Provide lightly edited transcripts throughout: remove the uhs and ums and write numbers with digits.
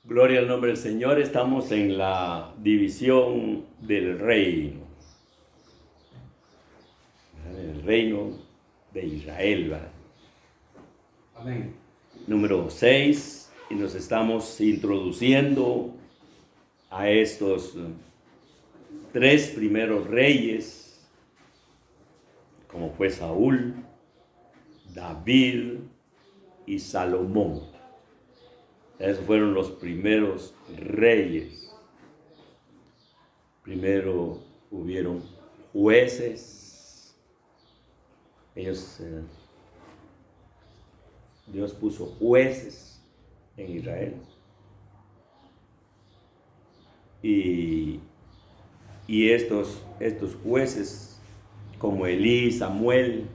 Gloria al nombre del Señor. Estamos en la división del reino. El reino de Israel, ¿verdad? Amén. Número 6. Y nos estamos introduciendo a estos tres primeros reyes, como fue Saúl, David y Salomón. Esos fueron los primeros reyes. Primero hubieron jueces. Dios puso jueces en Israel. Y estos jueces, como Elí y Samuel,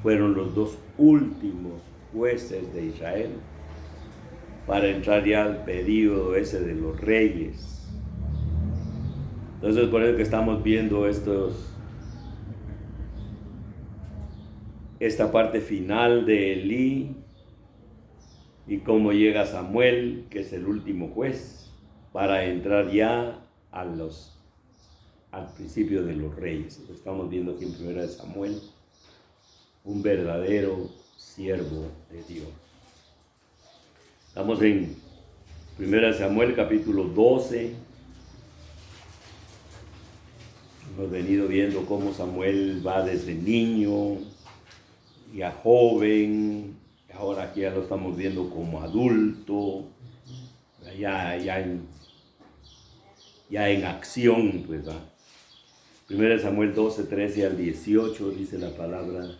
fueron los dos últimos jueces de Israel para entrar ya al periodo ese de los reyes. Entonces, por eso que estamos viendo esta parte final de Elí y cómo llega Samuel, que es el último juez, para entrar ya al principio de los reyes. Lo estamos viendo aquí en 1 Samuel, un verdadero siervo de Dios. Estamos en 1 Samuel capítulo 12. Hemos venido viendo cómo Samuel va desde niño y a joven. Ahora aquí ya lo estamos viendo como adulto, ya en acción, pues, ¿verdad? 1 Samuel 12, 13 al 18 dice la palabra.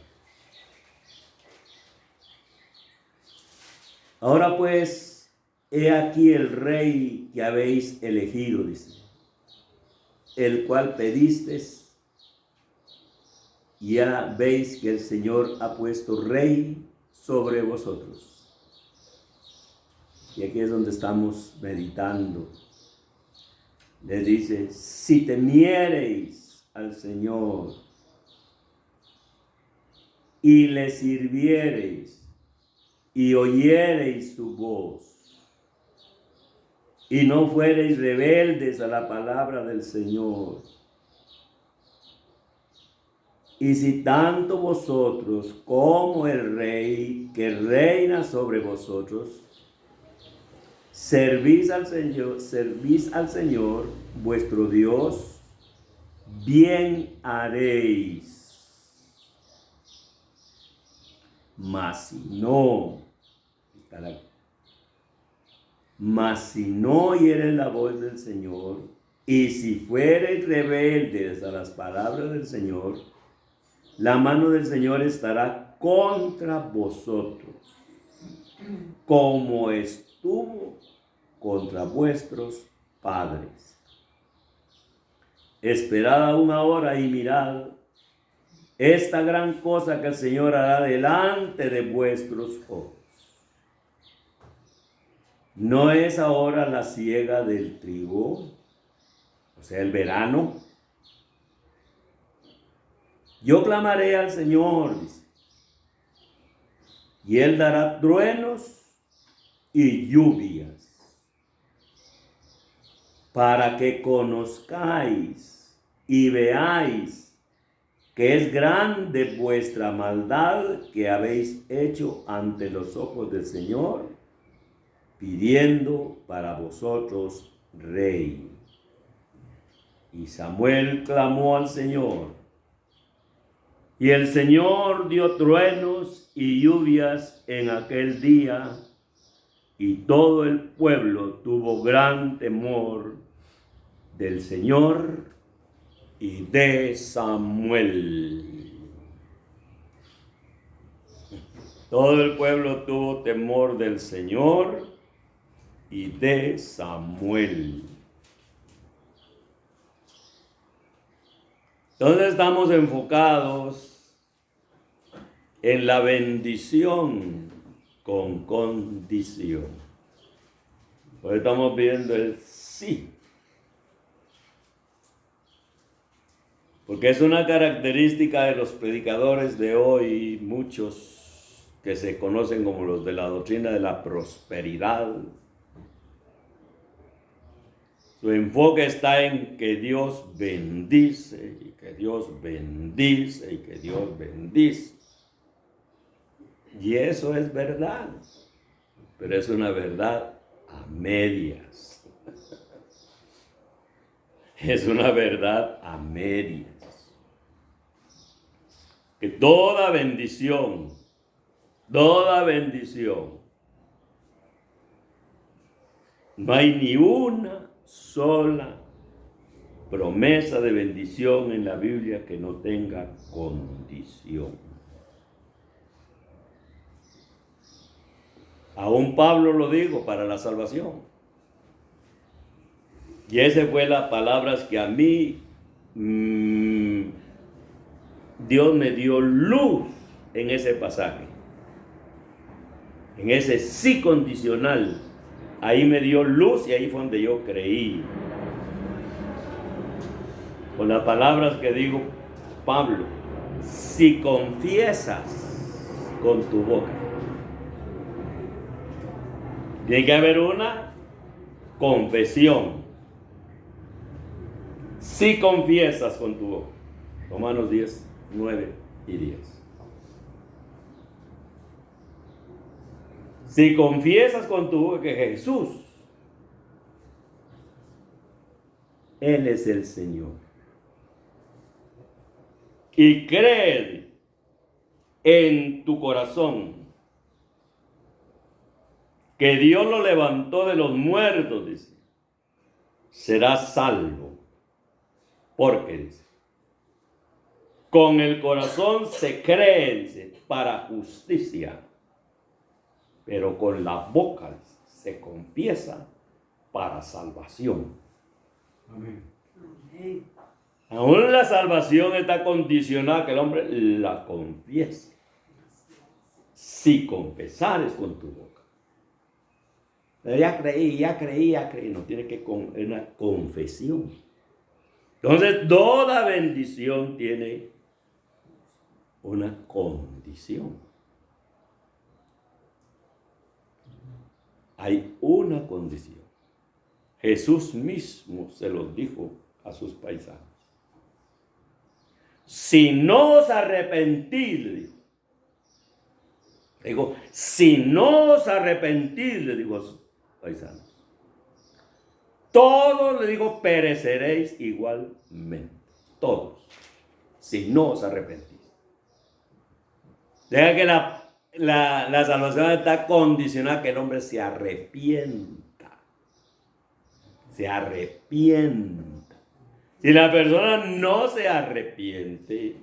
Ahora pues, he aquí el rey que habéis elegido, dice, el cual pedisteis. Ya veis que el Señor ha puesto rey sobre vosotros. Y aquí es donde estamos meditando. Les dice, si temiereis al Señor y le sirviereis y oyereis su voz y no fuereis rebeldes a la palabra del Señor, y si tanto vosotros como el rey que reina sobre vosotros servís al Señor vuestro Dios, bien haréis. Mas si no oyereis la voz del Señor, y si fuereis rebeldes a las palabras del Señor, la mano del Señor estará contra vosotros, como estuvo contra vuestros padres. Esperad aún ahora y mirad esta gran cosa que el Señor hará delante de vuestros ojos. ¿No es ahora la siega del trigo? O sea, el verano. Yo clamaré al Señor, dice, y Él dará truenos y lluvias, para que conozcáis y veáis que es grande vuestra maldad que habéis hecho ante los ojos del Señor, pidiendo para vosotros rey. Y Samuel clamó al Señor, y el Señor dio truenos y lluvias en aquel día, y todo el pueblo tuvo gran temor del Señor y de Samuel. Todo el pueblo tuvo temor del Señor y de Samuel. Entonces estamos enfocados en la bendición con condición. Hoy estamos viendo el sí. Porque es una característica de los predicadores de hoy, muchos que se conocen como los de la doctrina de la prosperidad, Su enfoque está en que Dios bendice y que Dios bendice y que Dios bendice. Y eso es verdad, pero es una verdad a medias. Es una verdad a medias. Que toda bendición, no hay ni una sola promesa de bendición en la Biblia que no tenga condición. Aún Pablo lo dijo para la salvación. Y esas fue las palabras que a mí Dios me dio luz en ese pasaje. En ese sí condicional. Ahí me dio luz y ahí fue donde yo creí. Con las palabras que dijo Pablo, si confiesas con tu boca. Tiene que haber una confesión. Si confiesas con tu boca. Romanos 10, 9 y 10. Si confiesas con tu boca que Jesús, Él es el Señor, y crees en tu corazón que Dios lo levantó de los muertos, dice, serás salvo. Porque, dice, con el corazón se cree, dice, para justicia, pero con la boca, dice, se confiesa para salvación. Amén. Aún la salvación está condicionada a que el hombre la confiese. Si confesares con tu boca. Pero ya creí. No, tiene que con una confesión. Entonces, toda bendición tiene una condición. Hay una condición. Jesús mismo se lo dijo a sus paisanos. Si no os arrepentís, le dijo, si no os arrepentís, le dijo a sus paisanos, todos, le digo, pereceréis igualmente. Todos. Si no os arrepentís. Deja que la salvación está condicionada a que el hombre se arrepienta. Se arrepienta. Si la persona no se arrepiente,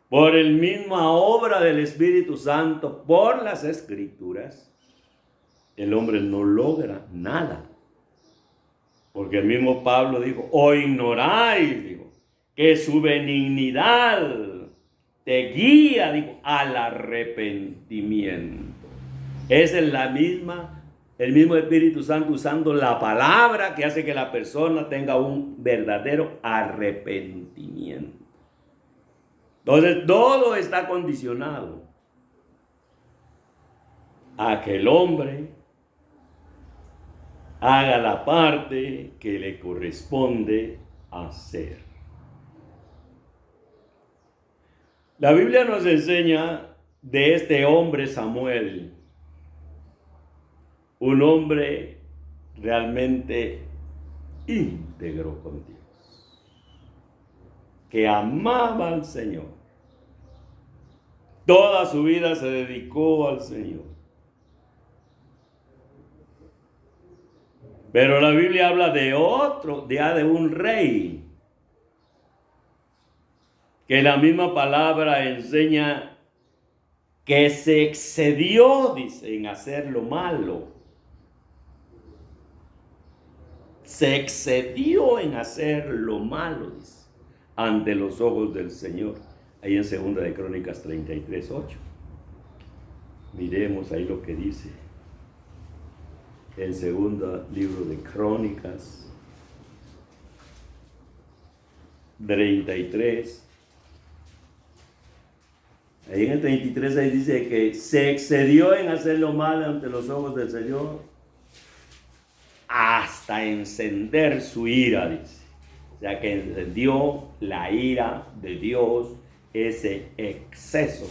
por la misma obra del Espíritu Santo, por las Escrituras, el hombre no logra nada. Porque el mismo Pablo dijo, o ignoráis, dijo, que su benignidad te guía, dijo, al arrepentimiento. Es el mismo Espíritu Santo usando la palabra que hace que la persona tenga un verdadero arrepentimiento. Entonces, todo está condicionado a que el hombre haga la parte que le corresponde hacer. La Biblia nos enseña de este hombre Samuel, un hombre realmente íntegro con Dios, que amaba al Señor. Toda su vida se dedicó al Señor. Pero la Biblia habla de un rey, que la misma palabra enseña que se excedió, dice, en hacer lo malo. Se excedió en hacer lo malo, dice, ante los ojos del Señor. Ahí en 2 de Crónicas 33, 8. Miremos ahí lo que dice. El segundo libro de Crónicas 33. Ahí en el 33 ahí dice que se excedió en hacer lo malo ante los ojos del Señor hasta encender su ira, dice. O sea que encendió la ira de Dios, ese exceso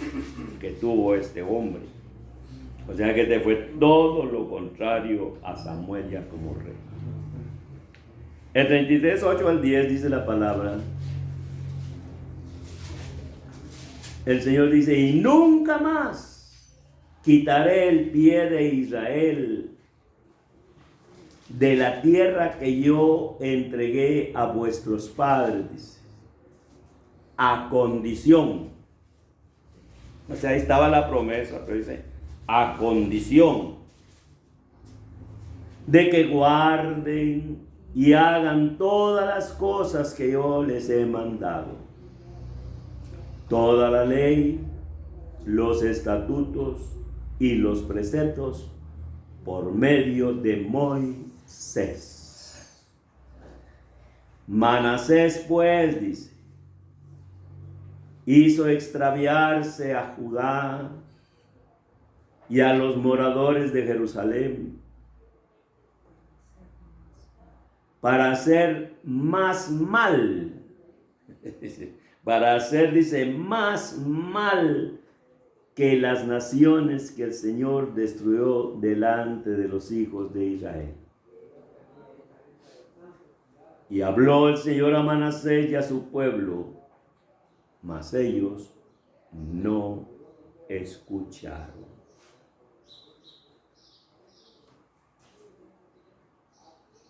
que tuvo este hombre. O sea que este fue todo lo contrario a Samuel ya como rey. El 33, 8 al 10 dice la palabra. El Señor dice, y nunca más quitaré el pie de Israel de la tierra que yo entregué a vuestros padres, dice, a condición. O sea, ahí estaba la promesa, pero dice, a condición de que guarden y hagan todas las cosas que yo les he mandado. Toda la ley, los estatutos y los preceptos por medio de Moisés. Manasés, pues, dice, hizo extraviarse a Judá y a los moradores de Jerusalén para hacer más mal. Para hacer, dice, más mal que las naciones que el Señor destruyó delante de los hijos de Israel. Y habló el Señor a Manasés y a su pueblo, mas ellos no escucharon.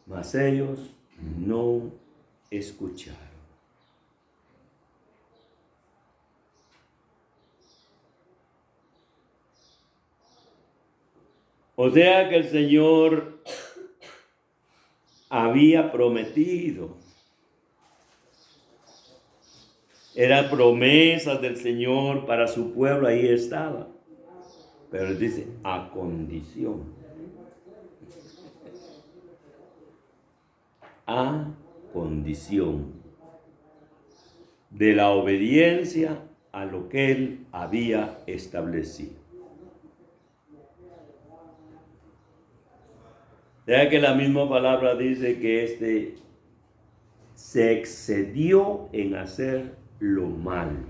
Mas ellos no escucharon. O sea que el Señor había prometido. Eran promesas del Señor para su pueblo, ahí estaba. Pero él dice, a condición. A condición de la obediencia a lo que él había establecido. Ya que la misma palabra dice que se excedió en hacer lo malo.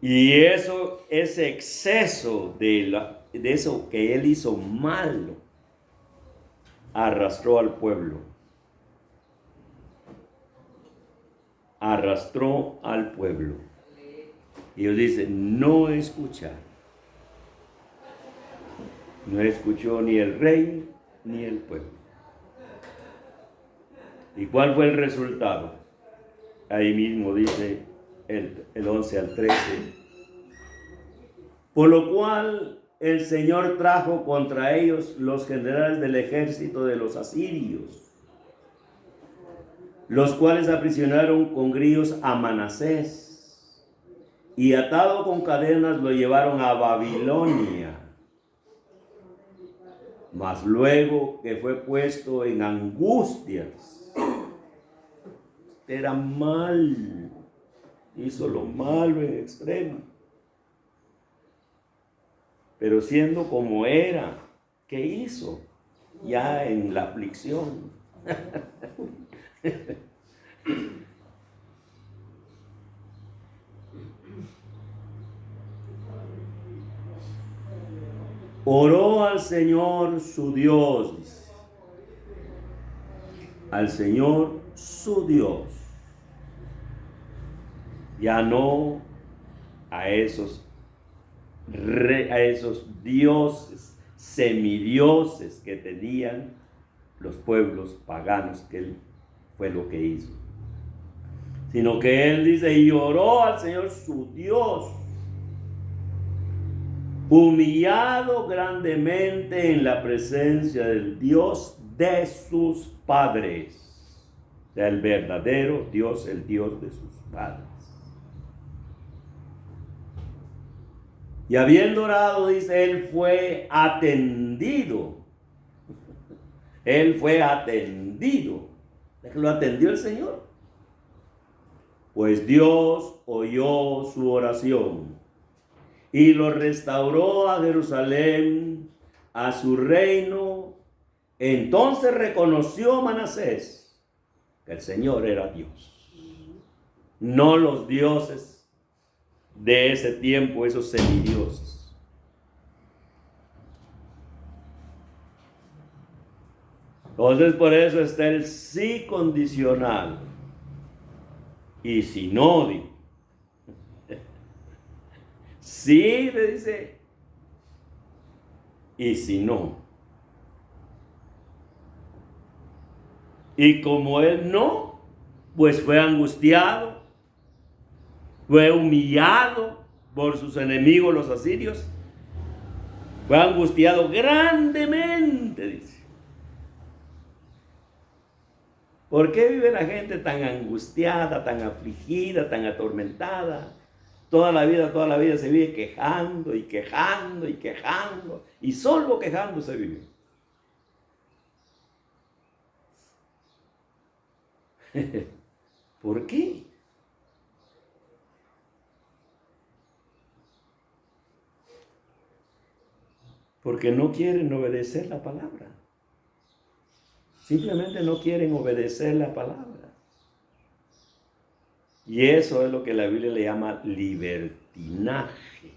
Y ese exceso de eso que él hizo malo, arrastró al pueblo. Arrastró al pueblo. Y Dios dice, no escuchar. No escuchó ni el rey ni el pueblo. ¿Y cuál fue el resultado? Ahí mismo dice el 11 al 13. Por lo cual el Señor trajo contra ellos los generales del ejército de los asirios, los cuales aprisionaron con grillos a Manasés y atado con cadenas lo llevaron a Babilonia. Mas luego que fue puesto en angustias, era mal, hizo lo malo en extremo. Pero siendo como era, ¿qué hizo? Ya en la aflicción. Oró al Señor su Dios, dice. Al Señor su Dios. Ya no a esos dioses, semidioses que tenían los pueblos paganos, que él fue lo que hizo. Sino que él dice, y oró al Señor su Dios, humillado grandemente en la presencia del Dios de sus padres. O sea, el verdadero Dios, el Dios de sus padres. Y habiendo orado, dice, él fue atendido. Él fue atendido. ¿Lo atendió el Señor? Pues Dios oyó su oración y lo restauró a Jerusalén a su reino, entonces reconoció Manasés que el Señor era Dios, no los dioses de ese tiempo, esos semidioses. Entonces por eso está el sí condicional. Y si no, digo, sí, le dice, y si no. Y como él no, pues fue angustiado, fue humillado por sus enemigos los asirios, fue angustiado grandemente, dice. ¿Por qué vive la gente tan angustiada, tan afligida, tan atormentada? Toda la vida se vive quejando y quejando y quejando, y solo quejando se vive. ¿Por qué? Porque no quieren obedecer la palabra. Simplemente no quieren obedecer la palabra. Y eso es lo que la Biblia le llama libertinaje.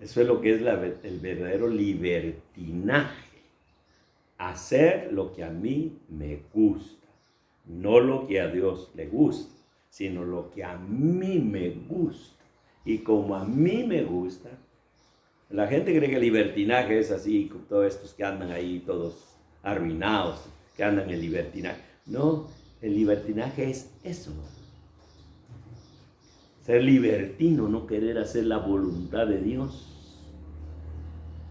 Eso es lo que es el verdadero libertinaje. Hacer lo que a mí me gusta. No lo que a Dios le gusta, sino lo que a mí me gusta. Y como a mí me gusta, la gente cree que el libertinaje es así, con todos estos que andan ahí todos arruinados, que andan en libertinaje. No, el libertinaje es eso. Ser libertino, no querer hacer la voluntad de Dios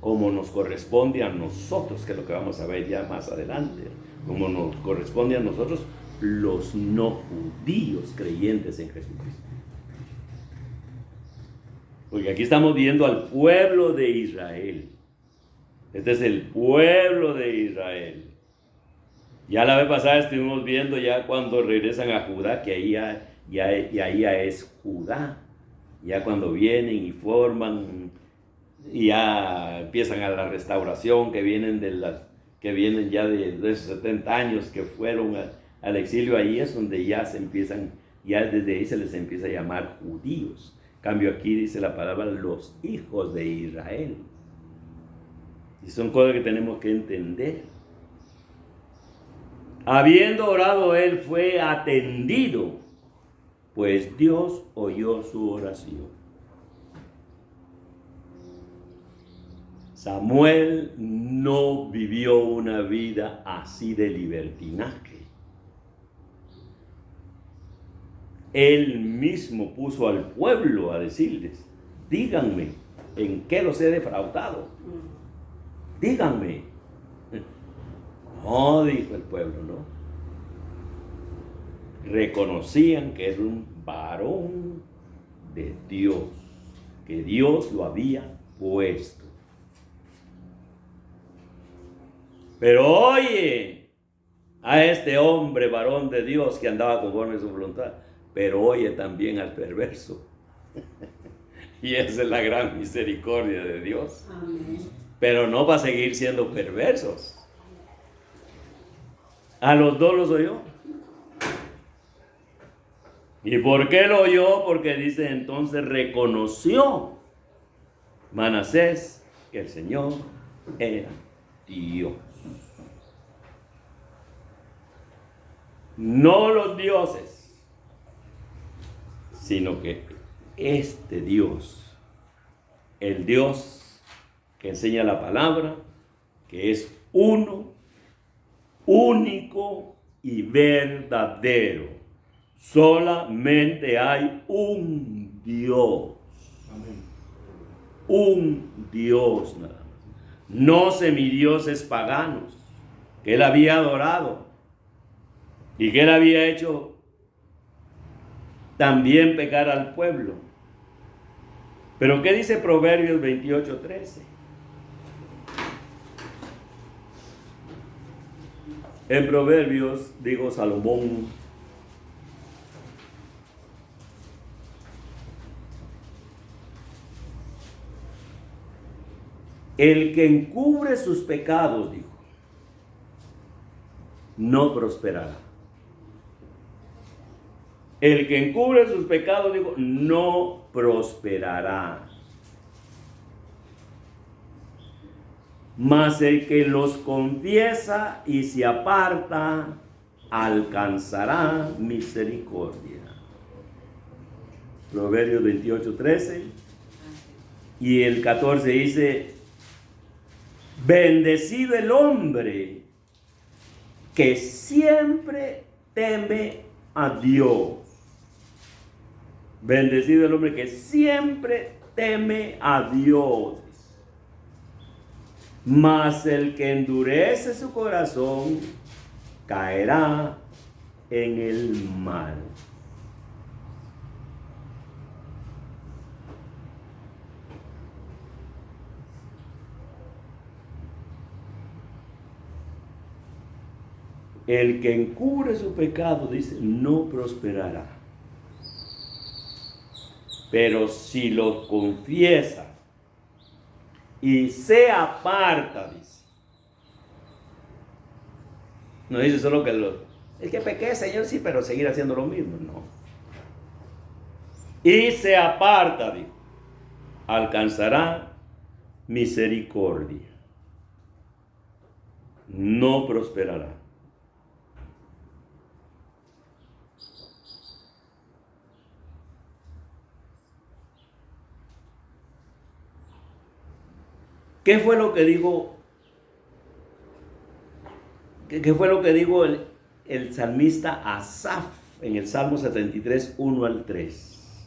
como nos corresponde a nosotros, que es lo que vamos a ver ya más adelante, como nos corresponde a nosotros los no judíos creyentes en Jesucristo. Porque aquí estamos viendo al pueblo de Israel. Este es el pueblo de Israel. Ya la vez pasada estuvimos viendo ya cuando regresan a Judá, que ahí ya es Judá. Ya cuando vienen y forman, y ya empiezan a la restauración, que vienen ya de esos 70 años que fueron al exilio, ahí es donde ya se empiezan, ya desde ahí se les empieza a llamar judíos. Cambio aquí dice la palabra los hijos de Israel. Y son cosas que tenemos que entender. Habiendo orado él fue atendido, pues Dios oyó su oración. Samuel no vivió una vida así de libertinaje. Él mismo puso al pueblo a decirles, díganme, ¿en qué los he defraudado? Díganme. No, dijo el pueblo, no. Reconocían que era un varón de Dios, que Dios lo había puesto. Pero oye a este hombre varón de Dios que andaba conforme a su voluntad, pero oye también al perverso. Y esa es la gran misericordia de Dios. Amén. Pero no va a seguir siendo perversos. A los dos los oyó. ¿Y por qué lo oyó? Porque dice entonces reconoció Manasés que el Señor era Dios. No los dioses, sino que este Dios, el Dios que enseña la palabra, que es uno, único y verdadero. Solamente hay un Dios. Amén. Un Dios nada más. No semidioses paganos que él había adorado y que él había hecho también pecar al pueblo. Pero ¿qué dice Proverbios 28:13? En Proverbios, digo Salomón, El que encubre sus pecados, dijo, no prosperará. El que encubre sus pecados, dijo, no prosperará. Mas el que los confiesa y se aparta, alcanzará misericordia. Proverbios 28:13. Y el 14 dice, bendecido el hombre que siempre teme a Dios. Bendecido el hombre que siempre teme a Dios. Mas el que endurece su corazón caerá en el mal. El que encubre su pecado, dice, no prosperará. Pero si lo confiesa y se aparta, dice. No dice solo que el que pequé, Señor, sí, pero seguir haciendo lo mismo, no. Y se aparta, dijo, alcanzará misericordia. No prosperará. ¿Qué fue lo que dijo? ¿Qué fue lo que dijo el salmista Asaf en el Salmo 73, 1 al 3?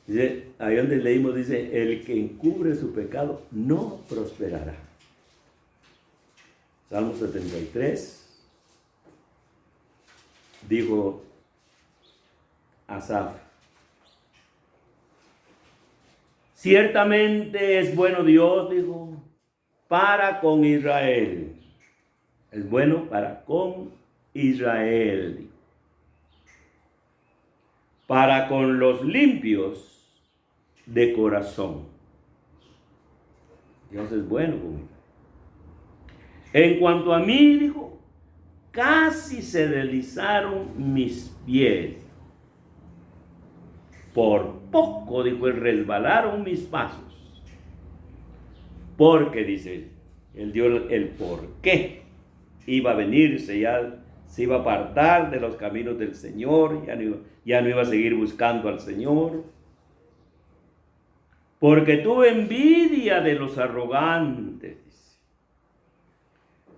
Dice, ahí donde leímos, dice, el que encubre su pecado no prosperará. Salmo 73, dijo Asaf, ciertamente es bueno Dios, dijo, para con Israel. Es bueno para con Israel, dijo. Para con los limpios de corazón. Dios es bueno conmigo. En cuanto a mí, dijo, casi se deslizaron mis pies. Por poco, dijo, resbalaron mis pasos. Porque, dice, él dio el por qué. Iba a venirse, ya se iba a apartar de los caminos del Señor, ya no iba a seguir buscando al Señor. Porque tuve envidia de los arrogantes,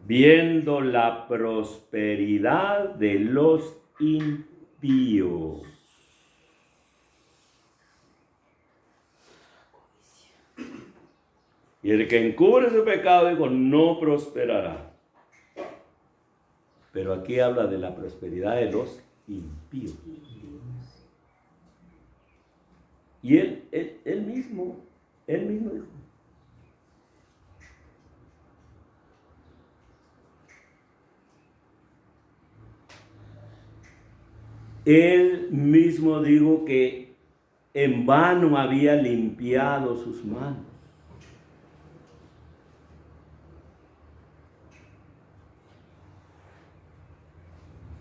viendo la prosperidad de los impíos. Y el que encubre su pecado, digo, no prosperará. Pero aquí habla de la prosperidad de los impíos. Y él mismo dijo. Él mismo dijo que en vano había limpiado sus manos.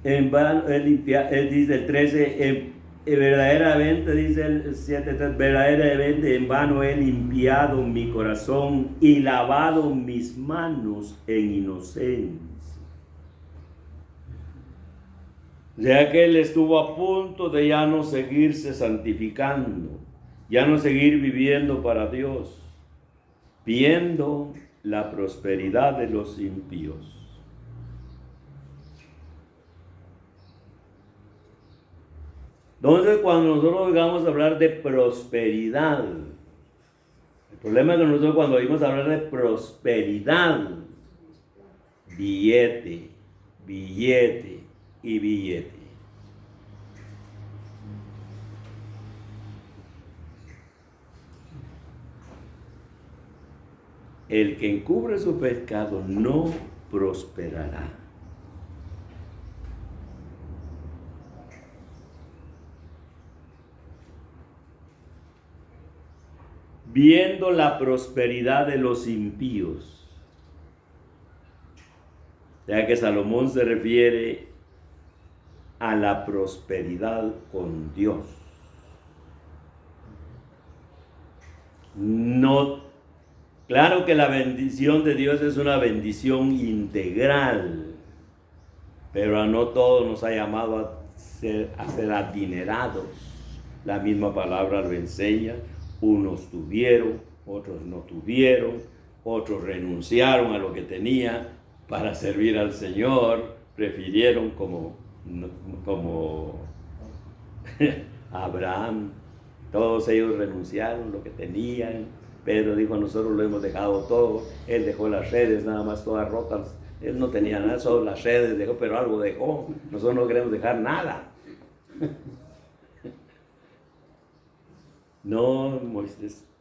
En vano, él dice el 13, verdaderamente, dice el 7:3, verdaderamente en vano he limpiado mi corazón y lavado mis manos en inocencia. Ya que él estuvo a punto de ya no seguirse santificando, ya no seguir viviendo para Dios, viendo la prosperidad de los impíos. Entonces, cuando nosotros oigamos hablar de prosperidad, el problema es que nosotros cuando oímos hablar de prosperidad, billete, billete y billete. El que encubre su pecado no prosperará. viendo la prosperidad de los impíos. Ya que Salomón se refiere a la prosperidad con Dios. No, claro que la bendición de Dios es una bendición integral, pero a no todos nos ha llamado a ser adinerados. La misma palabra lo enseña. Unos tuvieron, otros no tuvieron, otros renunciaron a lo que tenían para servir al Señor, prefirieron como Abraham. Todos ellos renunciaron lo que tenían. Pedro dijo, nosotros lo hemos dejado todo. Él dejó las redes nada más todas rotas. Él no tenía nada, solo las redes dejó, pero algo dejó. Nosotros no queremos dejar nada. No,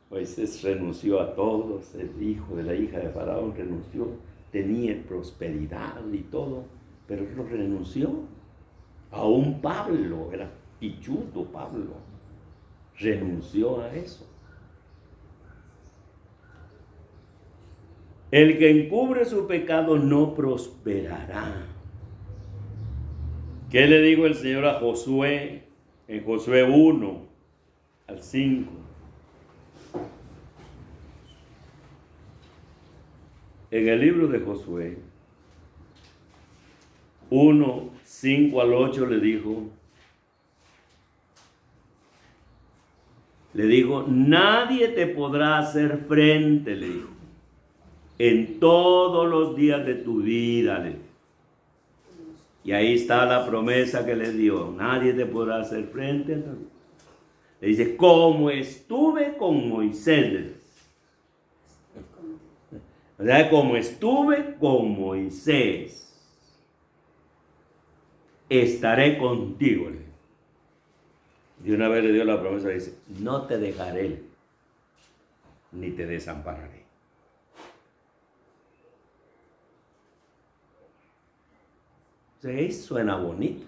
Moisés renunció a todos. El hijo de la hija de Faraón renunció. Tenía prosperidad y todo, pero él no renunció. Aún Pablo, era pichudo Pablo, renunció a eso. El que encubre su pecado no prosperará. ¿Qué le dijo el Señor a Josué en Josué 1 al 5? En el libro de Josué 1, 5 al 8 le dijo, nadie te podrá hacer frente, le dijo, en todos los días de tu vida, le dijo. Y ahí está la promesa que le dio, nadie te podrá hacer frente. Le dice, como estuve con Moisés. O sea, como estuve con Moisés, estaré contigo. De una vez le dio la promesa, dice, no te dejaré, ni te desampararé. O sea, eso suena bonito.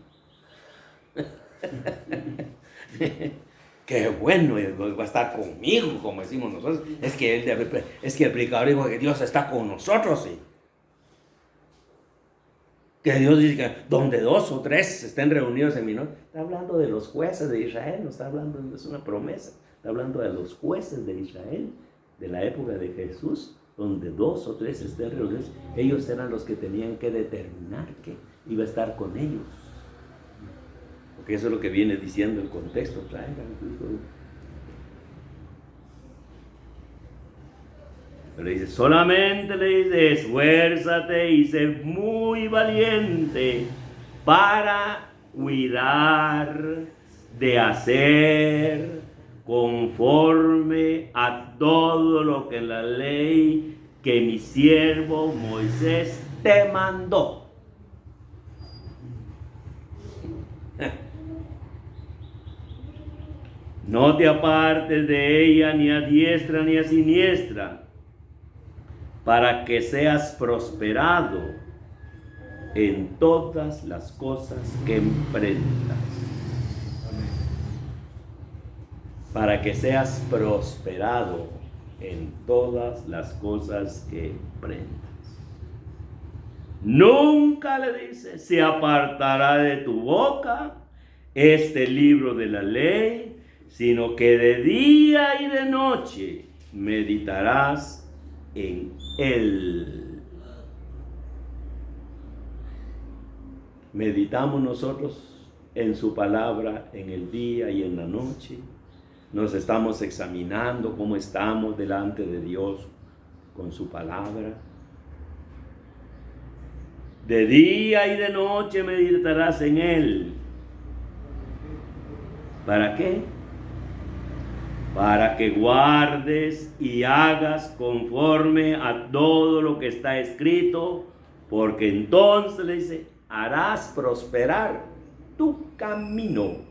Qué bueno, va a estar conmigo, como decimos nosotros. Es que el predicador dijo que Dios está con nosotros, sí. Que Dios dice que donde 2 o 3 estén reunidos en mi nombre. Está hablando de los jueces de Israel, no está hablando, es una promesa. Está hablando de los jueces de Israel, de la época de Jesús, donde 2 o 3 estén reunidos. Ellos eran los que tenían que determinar que iba a estar con ellos. Porque eso es lo que viene diciendo el contexto. Pero le dice, solamente le dice, esfuérzate y sé muy valiente para cuidar de hacer conforme a todo lo que la ley que mi siervo Moisés te mandó. No te apartes de ella ni a diestra ni a siniestra, para que seas prosperado en todas las cosas que emprendas. Para que seas prosperado en todas las cosas que emprendas. Nunca, le dice, se apartará de tu boca este libro de la ley, sino que de día y de noche meditarás en él. Meditamos nosotros en su palabra en el día y en la noche. Nos estamos examinando cómo estamos delante de Dios con su palabra. De día y de noche meditarás en él. ¿Para qué? Para que guardes y hagas conforme a todo lo que está escrito, porque entonces, le dice, harás prosperar tu camino.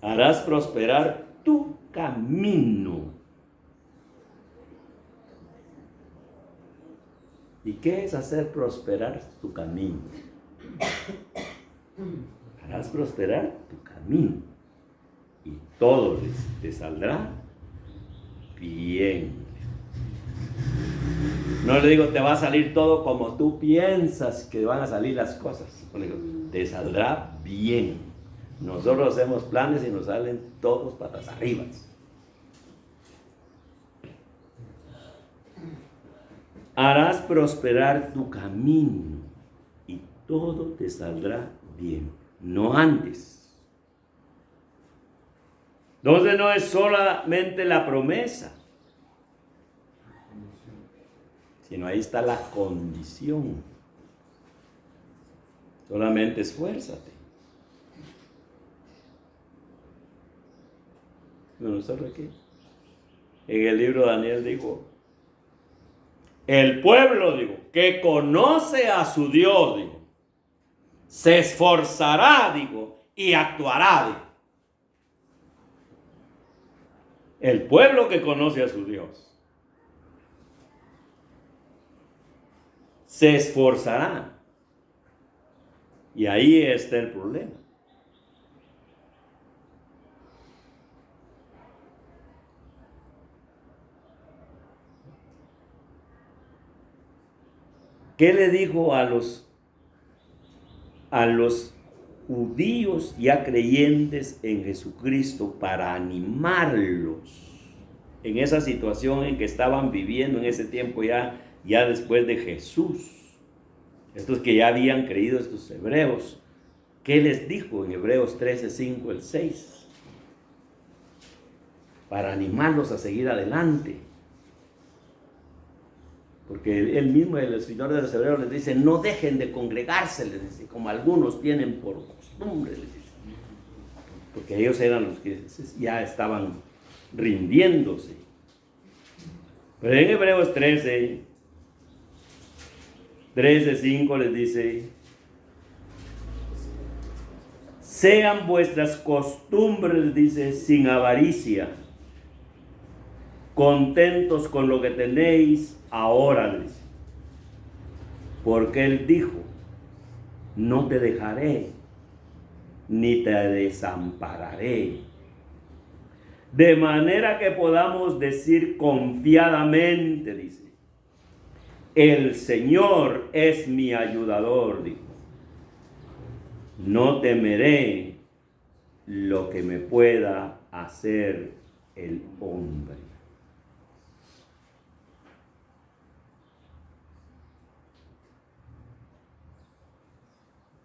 Harás prosperar tu camino. ¿Y qué es hacer prosperar tu camino? Harás prosperar tu camino. Y todo te saldrá bien. No le digo, te va a salir todo como tú piensas que van a salir las cosas. No le digo, te saldrá bien. Nosotros hacemos planes y nos salen todos patas arriba. Harás prosperar tu camino y todo te saldrá bien. No antes. Entonces no es solamente la promesa, sino ahí está la condición. Solamente esfuérzate. Nosotros aquí, en el libro de Daniel dijo, el pueblo, digo, que conoce a su Dios, digo, se esforzará, digo, y actuará, digo. El pueblo que conoce a su Dios se esforzará. Y ahí está el problema. ¿Qué le dijo a los judíos ya creyentes en Jesucristo para animarlos en esa situación en que estaban viviendo en ese tiempo ya después de Jesús? Estos que ya habían creído, estos hebreos, ¿qué les dijo en Hebreos 13, 5 al 6? Para animarlos a seguir adelante. Porque él mismo, el escritor de los Hebreos, les dice, no dejen de congregarse, les dice, como algunos tienen por costumbre, les dice. Porque ellos eran los que ya estaban rindiéndose. Pero en Hebreos 13, 5 les dice, sean vuestras costumbres, dice, sin avaricia, contentos con lo que tenéis ahora, dice. Porque él dijo, no te dejaré, ni te desampararé. De manera que podamos decir confiadamente, dice, el Señor es mi ayudador, dijo. No temeré lo que me pueda hacer el hombre.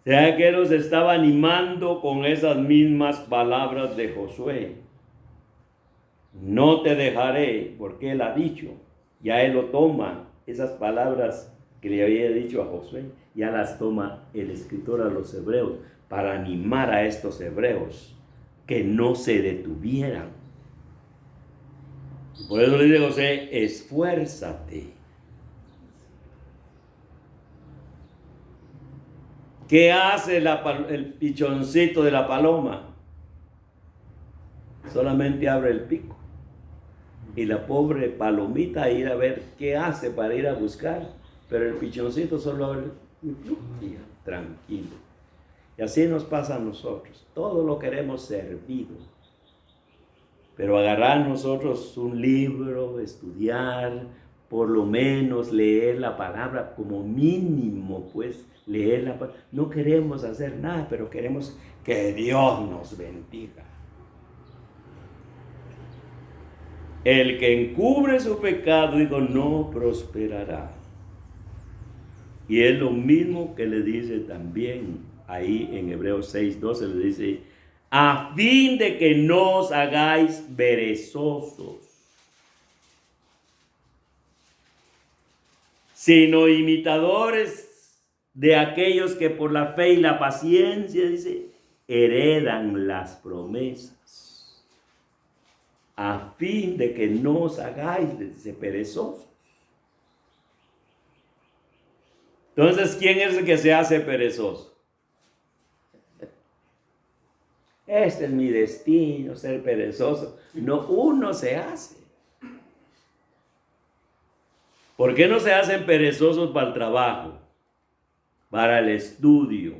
O sea que los estaba animando con esas mismas palabras de Josué. No te dejaré, porque él ha dicho, ya él lo toma, esas palabras que le había dicho a Josué, ya las toma el escritor a los hebreos para animar a estos hebreos que no se detuvieran. Por eso le dice José, esfuérzate. ¿Qué hace el pichoncito de la paloma? Solamente abre el pico. Y la pobre palomita ir a ver qué hace para ir a buscar. Pero el pichoncito solo abre y ya, tranquilo. Y así nos pasa a nosotros. Todo lo queremos servido. Pero agarrar nosotros un libro, estudiar, por lo menos leer la palabra, como mínimo, pues, leer la palabra. No queremos hacer nada, pero queremos que Dios nos bendiga. El que encubre su pecado, digo, no prosperará. Y es lo mismo que le dice también ahí en Hebreos 6:12, le dice, a fin de que no os hagáis perezosos, sino imitadores de aquellos que por la fe y la paciencia, dice, heredan las promesas. A fin de que no os hagáis, dice, perezosos. Entonces, ¿quién es el que se hace perezoso? Este es mi destino, ser perezoso. No, uno se hace. ¿Por qué no se hacen perezosos para el trabajo? Para el estudio.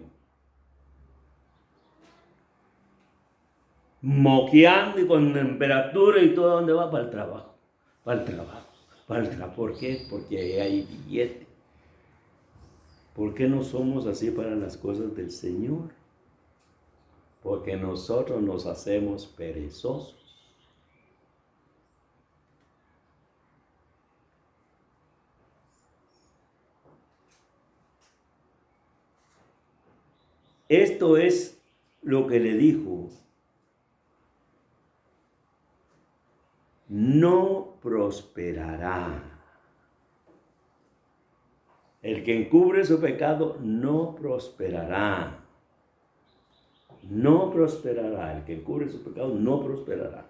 Moqueando y con temperatura y todo, ¿dónde va? Para el trabajo. para el trabajo, ¿por qué? Porque hay billete. ¿Por qué no somos así para las cosas del Señor? Porque nosotros nos hacemos perezosos. Esto es lo que le dijo. No prosperará. El que encubre su pecado no prosperará. No prosperará. El que encubre su pecado no prosperará.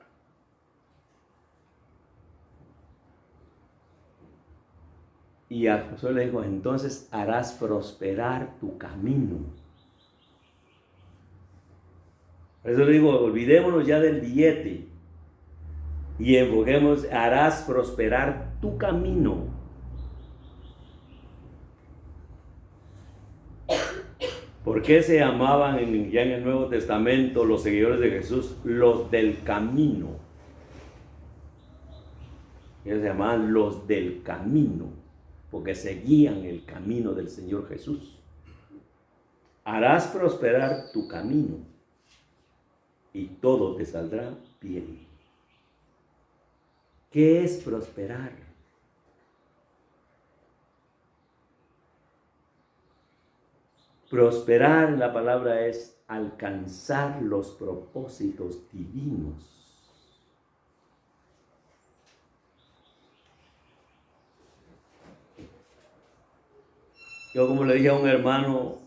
Y a Josué le dijo, entonces harás prosperar tu camino. Por eso le digo, olvidémonos ya del billete y enfoquemos, harás prosperar tu camino. ¿Por qué se llamaban ya en el Nuevo Testamento los seguidores de Jesús los del camino? Ellos se llamaban los del camino, porque seguían el camino del Señor Jesús. Harás prosperar tu camino y todo te saldrá bien. ¿Qué es prosperar? Prosperar, la palabra es alcanzar los propósitos divinos. Yo, como le dije a un hermano,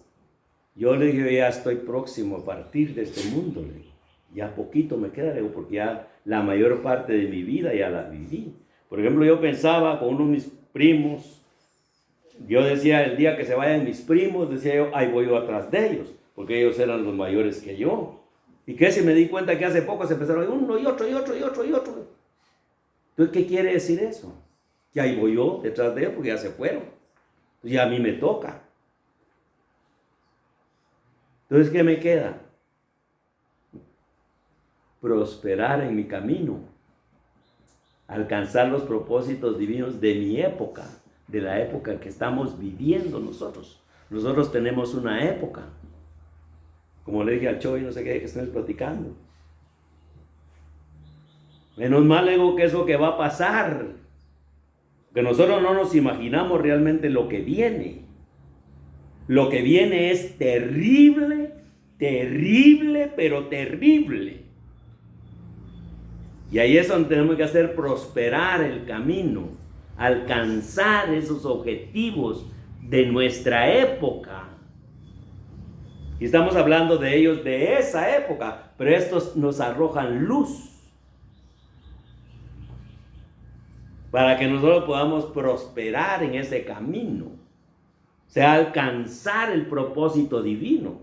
yo le dije, ya estoy próximo a partir de este mundo. Le dije, ya poquito me queda, le digo, porque ya la mayor parte de mi vida ya la viví. Por ejemplo, yo pensaba con uno de mis primos, yo decía, el día que se vayan mis primos, decía yo, ahí voy yo atrás de ellos, porque ellos eran los mayores que yo. Y que si me di cuenta que hace poco se empezaron uno y otro y otro y otro y otro. Entonces, ¿qué quiere decir eso? Que ahí voy yo detrás de ellos porque ya se fueron. Y a mí me toca. Entonces, ¿qué me queda? Prosperar en mi camino, alcanzar los propósitos divinos de mi época, de la época que estamos viviendo nosotros. Nosotros tenemos una época, como le dije al Choy, no sé qué, que estamos platicando. Menos mal digo que eso que va a pasar, que nosotros no nos imaginamos realmente lo que viene. Lo que viene es terrible, terrible, pero terrible. Y ahí es donde tenemos que hacer prosperar el camino, alcanzar esos objetivos de nuestra época. Y estamos hablando de ellos de esa época, pero estos nos arrojan luz para que nosotros podamos prosperar en ese camino, o sea, alcanzar el propósito divino.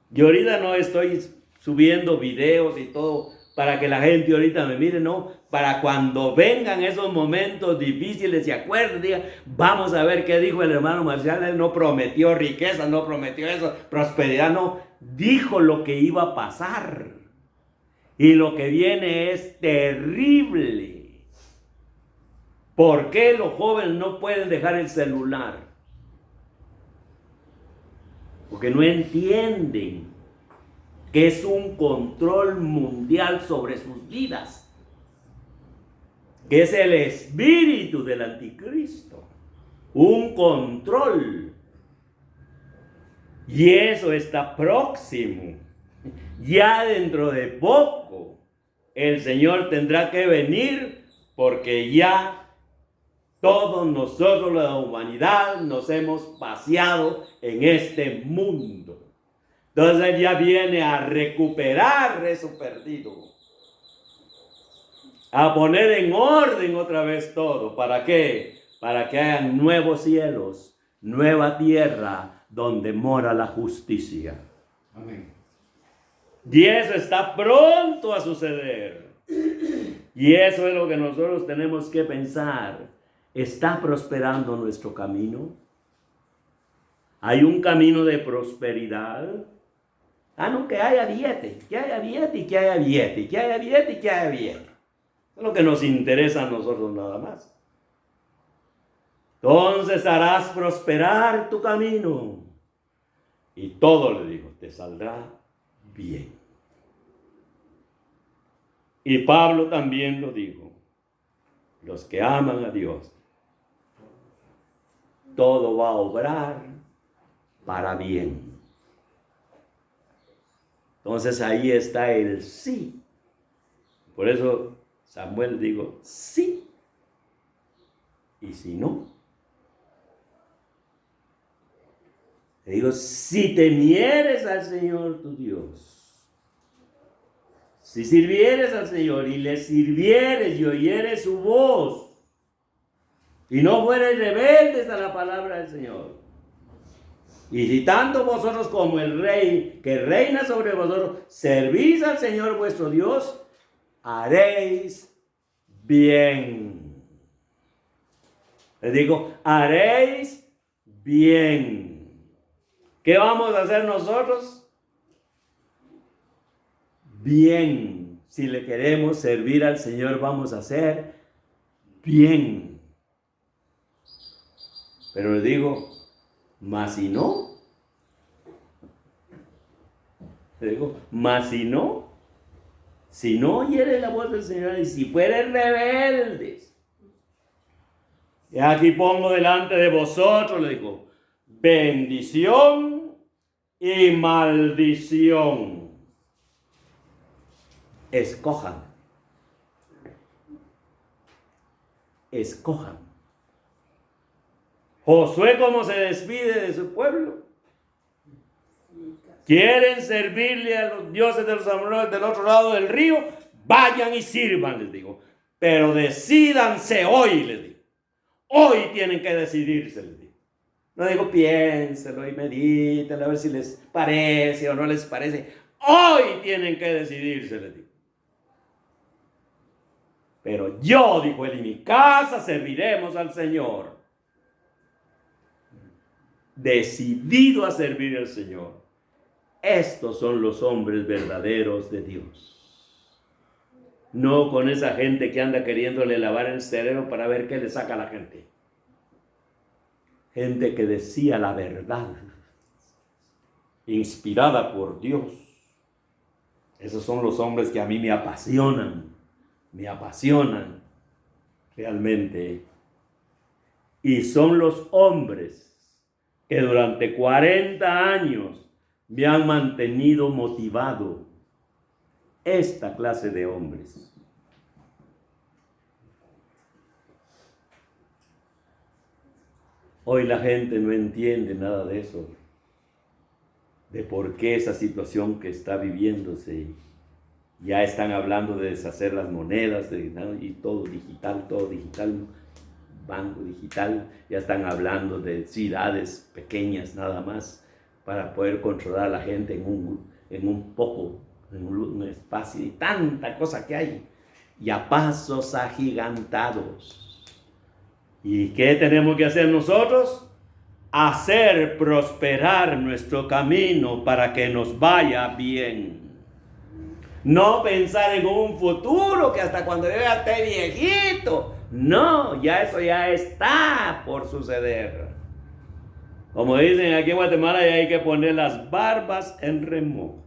Yo ahorita no estoy subiendo videos y todo para que la gente ahorita me mire, no, para cuando vengan esos momentos difíciles se acuerden, digan, vamos a ver qué dijo el hermano Marcial. Él no prometió riqueza, no prometió eso, prosperidad, no, dijo lo que iba a pasar. Y lo que viene es terrible. ¿Por qué los jóvenes no pueden dejar el celular? Porque no entienden que es un control mundial sobre sus vidas, que es el espíritu del anticristo, un control. Y eso está próximo. Ya dentro de poco el Señor tendrá que venir, porque ya todos nosotros, la humanidad, nos hemos vaciado en este mundo. Entonces Él ya viene a recuperar eso perdido, a poner en orden otra vez todo. ¿Para qué? Para que hayan nuevos cielos, nueva tierra donde mora la justicia. Amén. Y eso está pronto a suceder. Y eso es lo que nosotros tenemos que pensar. ¿Está prosperando nuestro camino? ¿Hay un camino de prosperidad? No, que haya billete, que haya billete y que haya billete, que haya billete y que haya billete. Es lo que nos interesa a nosotros nada más. Entonces harás prosperar tu camino. Y todo, le dijo, te saldrá bien. Y Pablo también lo dijo. Los que aman a Dios, todo va a obrar para bien. Entonces ahí está el sí. Por eso Samuel dijo, sí. Y si no, le digo, si temieres al Señor tu Dios, si sirvieres al Señor y le sirvieres y oyeres su voz, y no fuereis rebeldes a la palabra del Señor, y si tanto vosotros como el rey que reina sobre vosotros servís al Señor vuestro Dios, haréis bien. Les digo, haréis bien. ¿Qué vamos a hacer nosotros? Bien. Si le queremos servir al Señor, vamos a hacer bien. Pero le digo, mas si no, le digo, mas si no oyere la voz del Señor y si fueren rebeldes, y aquí pongo delante de vosotros, le digo, bendición y maldición. Escojan. Escojan. Josué, ¿cómo se despide de su pueblo? ¿Quieren servirle a los dioses de los amorreos del otro lado del río? Vayan y sirvan, les digo. Pero decídanse hoy, les digo. Hoy tienen que decidirse, les digo. No digo piénselo y medítenlo a ver si les parece o no les parece. Hoy tienen que decidirse, les digo. Pero yo, dijo él, y mi casa serviremos al Señor. Decidido a servir al Señor. Estos son los hombres verdaderos de Dios. No con esa gente que anda queriéndole lavar el cerebro para ver qué le saca a la gente. Gente que decía la verdad, inspirada por Dios. Esos son los hombres que a mí me apasionan realmente. Y son los hombres que durante 40 años me han mantenido motivado. Esta clase de hombres. Hoy la gente no entiende nada de eso, de por qué esa situación que está viviéndose. Ya están hablando de deshacer las monedas y todo digital, banco digital. Ya están hablando de ciudades pequeñas nada más para poder controlar a la gente en un espacio y tanta cosa que hay. Y a pasos agigantados. ¿Y qué tenemos que hacer nosotros? Hacer prosperar nuestro camino para que nos vaya bien. No pensar en un futuro que hasta cuando yo ya esté viejito. No, ya eso ya está por suceder. Como dicen aquí en Guatemala, ya hay que poner las barbas en remojo.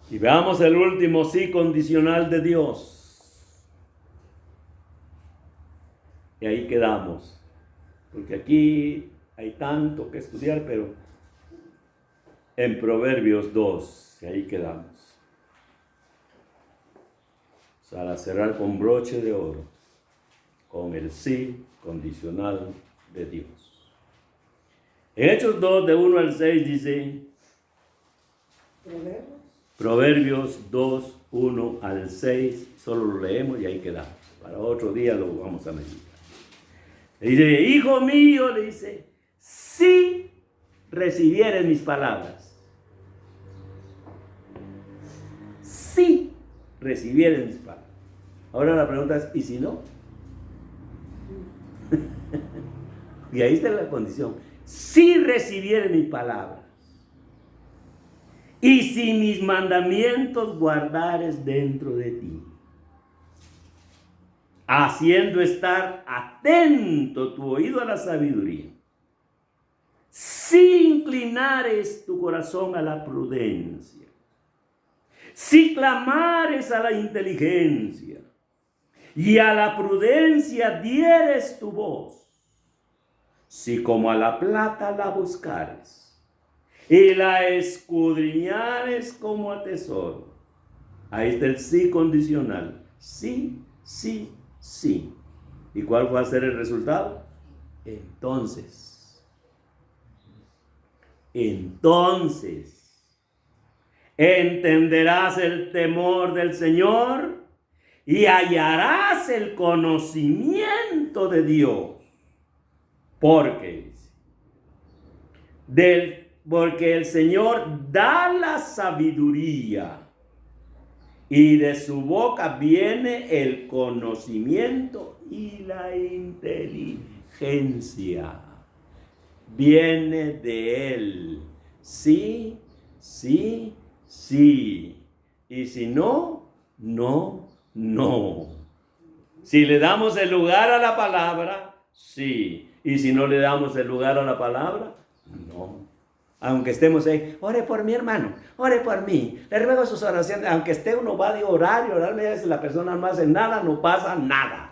Y veamos el último sí condicional de Dios. Y ahí quedamos. Porque aquí hay tanto que estudiar, pero en Proverbios 2, y ahí quedamos. Para cerrar con broche de oro, con el sí condicional de Dios. En Hechos 2, de 1 al 6 dice, Proverbios 2, 1 al 6, solo lo leemos y ahí quedamos. Para otro día lo vamos a meditar. Le dice, hijo mío, le dice, si recibieres mis palabras, si recibieres mis palabras. Ahora la pregunta es, ¿y si no? Y ahí está la condición. Si recibieres mis palabras Y si mis mandamientos guardares dentro de ti, haciendo estar atento tu oído a la sabiduría, si inclinares tu corazón a la prudencia, si clamares a la inteligencia, y a la prudencia dieres tu voz, si como a la plata la buscares, y la escudriñares como a tesoro. Ahí está el sí condicional. Sí, sí, sí. ¿Y cuál va a ser el resultado? Entonces, entenderás el temor del Señor y hallarás el conocimiento de Dios. Porque el Señor da la sabiduría y de su boca viene el conocimiento y la inteligencia. Viene de Él. Sí, sí, sí. Y si no, no, no. Si le damos el lugar a la palabra, sí. Y si no le damos el lugar a la palabra, no. Aunque estemos ahí, ore por mi hermano, ore por mí, le ruego sus oraciones, aunque esté uno va de orar y orar, a veces la persona no hace nada, no pasa nada.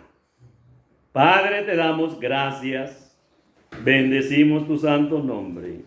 Padre, te damos gracias, bendecimos tu santo nombre.